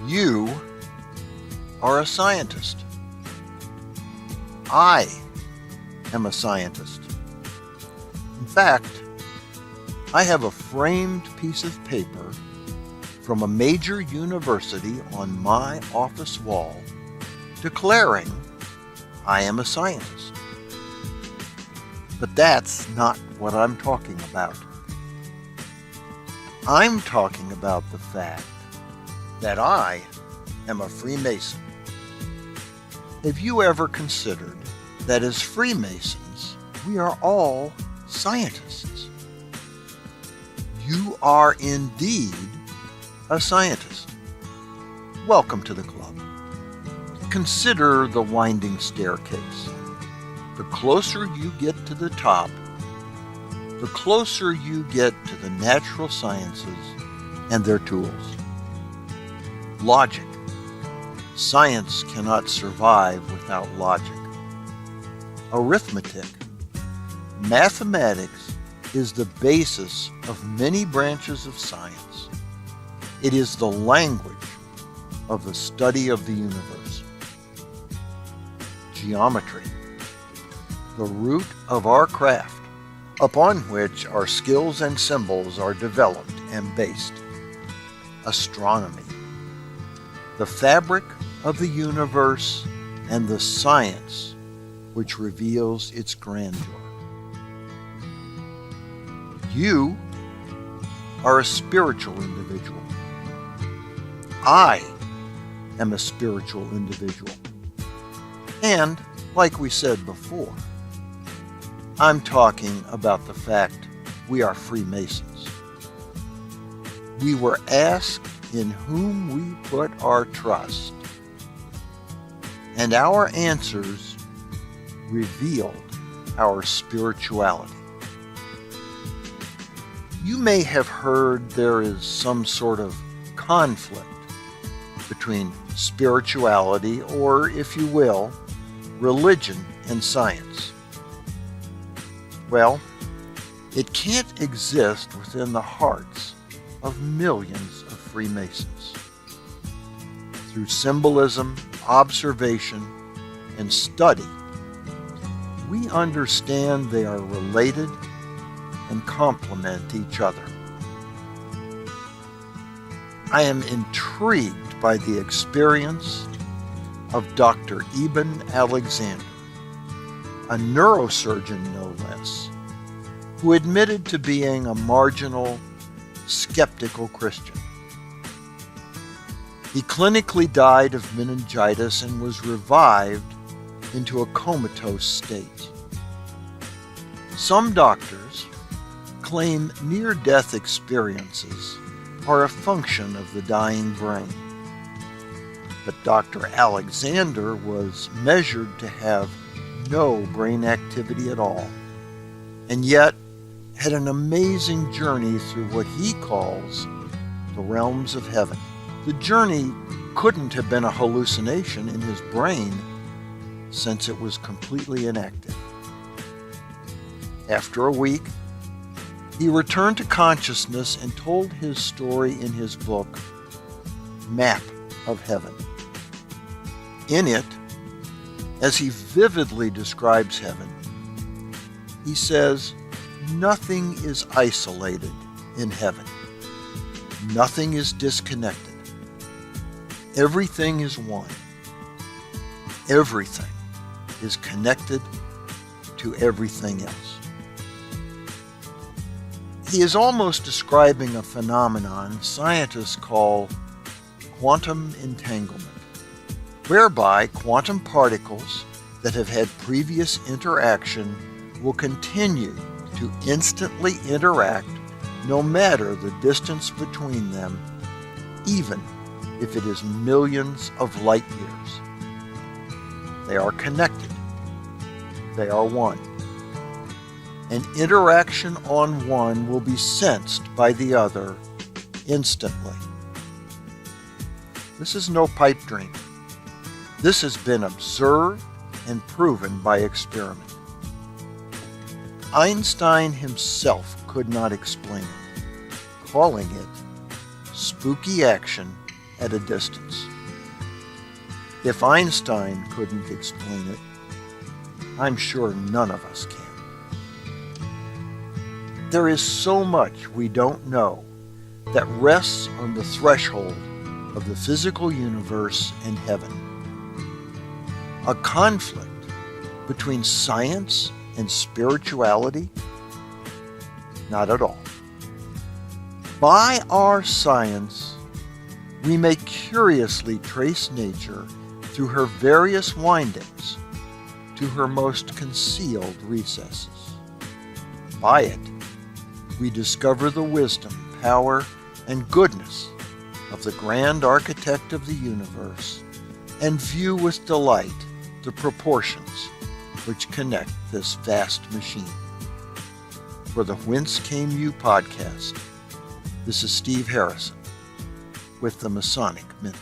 You are a scientist. I am a scientist. In fact, I have a framed piece of paper from a major university on my office wall declaring I am a scientist. But that's not what I'm talking about. I'm talking about the fact that I am a Freemason. Have you ever considered that as Freemasons, we are all scientists? You are indeed a scientist. Welcome to the club. Consider the winding staircase. The closer you get to the top, the closer you get to the natural sciences and their tools. Logic. Science cannot survive without logic. Arithmetic. Mathematics is the basis of many branches of science. It is the language of the study of the universe. Geometry. The root of our craft, upon which our skills and symbols are developed and based. Astronomy. The fabric of the universe and the science which reveals its grandeur. You are a spiritual individual. I am a spiritual individual. And, like we said before, I'm talking about the fact we are Freemasons. We were asked in whom we put our trust, and our answers revealed our spirituality. You may have heard there is some sort of conflict between spirituality, or, if you will, religion and science. Well, it can't exist within the hearts of millions of Freemasons. Through symbolism, observation, and study, we understand they are related and complement each other. I am intrigued by the experience of Dr. Eben Alexander, a neurosurgeon no less, who admitted to being a marginal, skeptical Christian. He clinically died of meningitis and was revived into a comatose state. Some doctors claim near-death experiences are a function of the dying brain. But Dr. Alexander was measured to have no brain activity at all, and yet had an amazing journey through what he calls the realms of heaven. The journey couldn't have been a hallucination in his brain, since it was completely inactive. After a week, he returned to consciousness and told his story in his book, Map of Heaven. In it, as he vividly describes heaven, he says, nothing is isolated in heaven. Nothing is disconnected. Everything is one. Everything is connected to everything else. He is almost describing a phenomenon scientists call quantum entanglement, whereby quantum particles that have had previous interaction will continue to instantly interact no matter the distance between them, even if it is millions of light years. They are connected. They are one. An interaction on one will be sensed by the other instantly. This is no pipe dream. This has been observed and proven by experiment. Einstein himself could not explain it, calling it spooky action at a distance. If Einstein couldn't explain it, I'm sure none of us can. There is so much we don't know that rests on the threshold of the physical universe and heaven. A conflict between science and spirituality? Not at all. By our science, we may curiously trace nature through her various windings to her most concealed recesses. By it, we discover the wisdom, power, and goodness of the grand architect of the universe and view with delight the proportions which connect this vast machine. For the Whence Came You podcast, this is Steve Harrison with the Masonic Minute.